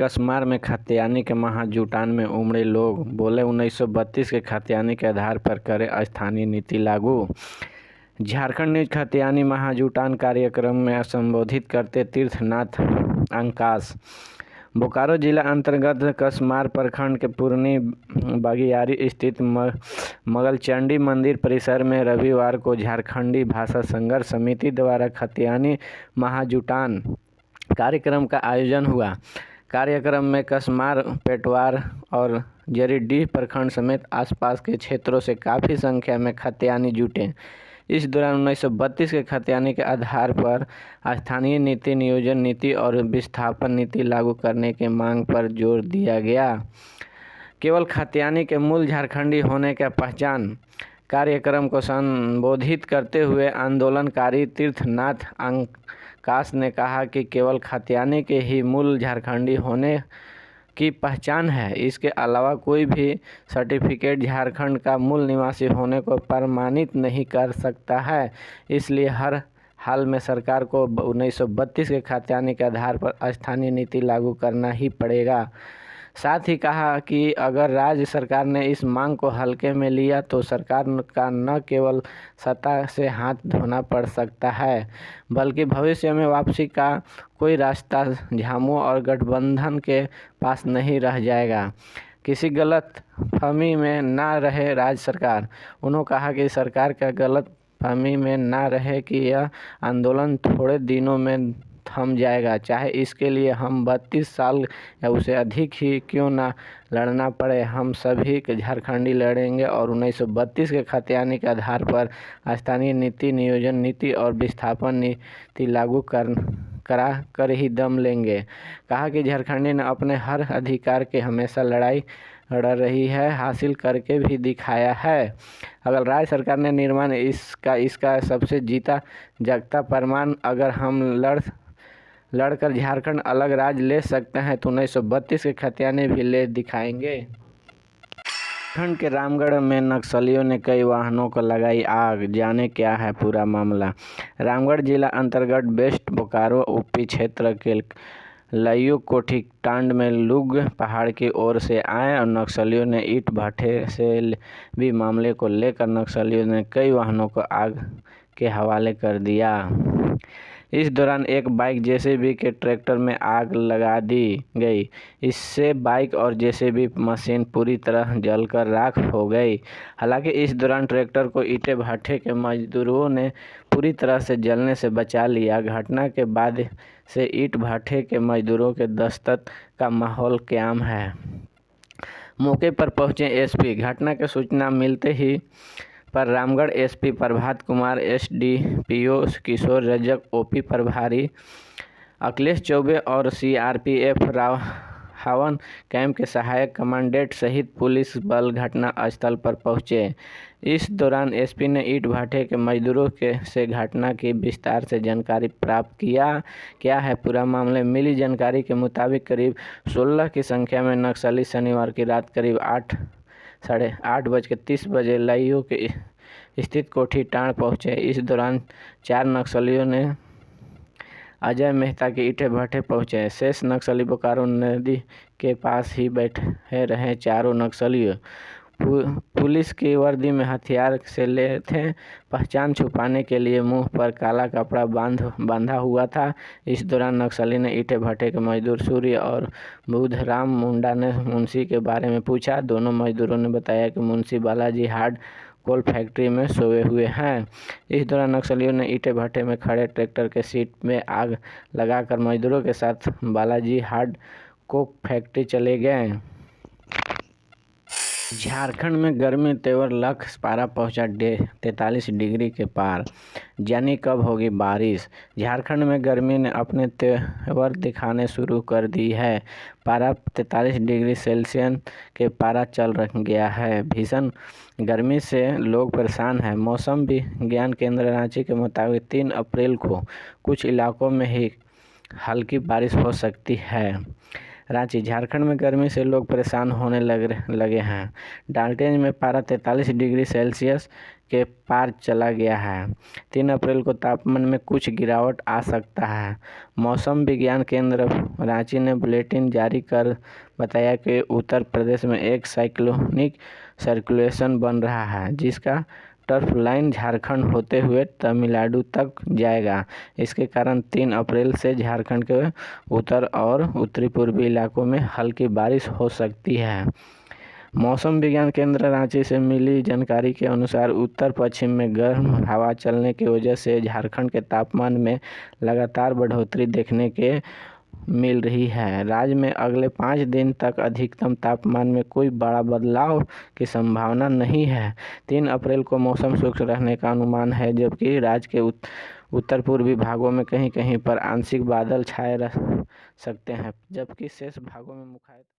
कसमार में खाद्यान्नी के महाजुटान में उमड़े लोग बोले 1932 के खाद्यान्नी के आधार पर करे स्थानीय नीति लागू। झारखंड न्यूज खाद्यान्नी महाजुटान कार्यक्रम में संबोधित करते तीर्थनाथ अंकाश। बोकारो जिला अंतर्गत कसमार प्रखंड के पुरनी बगियारी स्थित मगलचंडी मंदिर परिसर में रविवार को झारखंडी भाषा संघर्ष समिति द्वारा खाद्यान्नी महाजुटान कार्यक्रम का आयोजन हुआ। कार्यक्रम में कसमार, पेटवार और जरीडीह प्रखंड समेत आसपास के क्षेत्रों से काफ़ी संख्या में खाद्यान्नी जुटे। इस दौरान 1932 के खाद्यान्नी के आधार पर स्थानीय नीति, नियोजन नीति और विस्थापन नीति लागू करने की मांग पर जोर दिया गया। केवल खाद्यान्नी के मूल झारखंडी होने का पहचान। कार्यक्रम को संबोधित करते हुए आंदोलनकारी तीर्थनाथ अंकाश ने कहा कि केवल खाद्यान्नी के ही मूल झारखंडी होने की पहचान है। इसके अलावा कोई भी सर्टिफिकेट झारखंड का मूल निवासी होने को प्रमाणित नहीं कर सकता है। इसलिए हर हाल में सरकार को 1932 के खाद्यान्नी के आधार पर स्थानीय नीति लागू करना ही पड़ेगा। साथ ही कहा कि अगर राज्य सरकार ने इस मांग को हल्के में लिया तो सरकार का न केवल सत्ता से हाथ धोना पड़ सकता है, बल्कि भविष्य में वापसी का कोई रास्ता झामुमो और गठबंधन के पास नहीं रह जाएगा। किसी गलत फहमी में ना रहे राज्य सरकार। उन्होंने कहा कि सरकार का गलत फहमी में ना रहे कि यह आंदोलन थोड़े दिनों में थम जाएगा, चाहे इसके लिए हम 32 साल या उससे अधिक ही क्यों ना लड़ना पड़े। हम सभी झारखंडी लड़ेंगे और 1932 के खाद्यान्नी के आधार पर स्थानीय नीति, नियोजन नीति और विस्थापन नीति लागू करा कर ही दम लेंगे। कहा कि झारखंडी ने अपने हर अधिकार के हमेशा लड़ाई लड़ रही है, हासिल करके भी दिखाया है। अगर राज्य सरकार ने निर्माण इसका सबसे जीता जागता प्रमाण, अगर हम लड़कर झारखंड अलग राज्य ले सकते हैं तो 1932 के खाद्यान्नी भी ले दिखाएंगे। झारखंड के रामगढ़ में नक्सलियों ने कई वाहनों को लगाई आग। जाने क्या है पूरा मामला। रामगढ़ जिला अंतर्गत वेस्ट बोकारो यूपी क्षेत्र के लयू कोठी टांड में लुग पहाड़ की ओर से आए और नक्सलियों ने ईंट भट्ठे से भी मामले को लेकर नक्सलियों ने कई वाहनों को आग के हवाले कर दिया। इस दौरान एक बाइक जेसीबी के ट्रैक्टर में आग लगा दी गई। इससे बाइक और जेसीबी मशीन पूरी तरह जलकर राख हो गई। हालांकि इस दौरान ट्रैक्टर को ईंटे भट्ठे के मजदूरों ने पूरी तरह से जलने से बचा लिया। घटना के बाद से ईंट भट्ठे के मजदूरों के दस्तक का माहौल कायम है। मौके पर पहुंचे एसपी। घटना की सूचना मिलते ही पर रामगढ़ एसपी प्रभात कुमार, एसडीपीओ किशोर रजक, ओपी प्रभारी अखिलेश चौबे और सीआरपीएफ रावण कैंप के सहायक कमांडेंट सहित पुलिस बल घटना स्थल पर पहुंचे। इस दौरान एसपी ने ईंट भट्ठे के मजदूरों से घटना की विस्तार से जानकारी प्राप्त किया। क्या है पूरा मामला। मिली जानकारी के मुताबिक करीब 16 की संख्या में नक्सली शनिवार की रात करीब 8:30 बजे लयू के स्थित कोठी टांड पहुंचे। इस दौरान 4 नक्सलियों ने अजय मेहता के ईंटे भट्ठे पहुंचे। शेष नक्सली बोकारो नदी के पास ही बैठे रहे। चारों नक्सली पुलिस की वर्दी में हथियार से ले थे। पहचान छुपाने के लिए मुंह पर काला कपड़ा बांधा हुआ था। इस दौरान नक्सली ने ईंटे भट्ठे के मजदूर सूर्य और बुधराम मुंडा ने मुंशी के बारे में पूछा। दोनों मजदूरों ने बताया कि मुंशी बालाजी हार्ड कोल फैक्ट्री में सोए हुए हैं। इस दौरान नक्सलियों ने ईंटे भट्ठे में खड़े ट्रैक्टर के सीट में आग लगाकर मजदूरों के साथ बालाजी हार्ड कोक फैक्ट्री चले गए। झारखंड में गर्मी तेवर लक्ष्य पारा पहुंचा 43 डिग्री के पार। जानी कब होगी बारिश। झारखंड में गर्मी ने अपने तेवर दिखाने शुरू कर दी है। पारा 43 डिग्री सेल्सियस के पारा चल गया है। भीषण गर्मी से लोग परेशान हैं। मौसम विज्ञान केंद्र रांची के मुताबिक 3 अप्रैल को कुछ इलाकों में ही हल्की बारिश हो सकती है। रांची। झारखंड में गर्मी से लोग परेशान होने लगे हैं। डाल्टनगंज में पारा 43 डिग्री सेल्सियस के पार चला गया है। 3 अप्रैल को तापमान में कुछ गिरावट आ सकता है। मौसम विज्ञान केंद्र रांची ने बुलेटिन जारी कर बताया कि उत्तर प्रदेश में एक साइक्लोनिक सर्कुलेशन बन रहा है, जिसका टर्फ लाइन झारखंड होते हुए तमिलनाडु तक जाएगा। इसके कारण 3 अप्रैल से झारखंड के उत्तर और उत्तरी पूर्वी इलाकों में हल्की बारिश हो सकती है। मौसम विज्ञान केंद्र रांची से मिली जानकारी के अनुसार उत्तर पश्चिम में गर्म हवा चलने की वजह से झारखंड के तापमान में लगातार बढ़ोतरी देखने के मिल रही है। राज्य में अगले 5 दिन तक अधिकतम तापमान में कोई बड़ा बदलाव की संभावना नहीं है। 3 अप्रैल को मौसम शुष्क रहने का अनुमान है, जबकि राज्य के उत्तर पूर्वी भागों में कहीं कहीं पर आंशिक बादल छाए रह सकते हैं, जबकि शेष भागों में मुख्यतः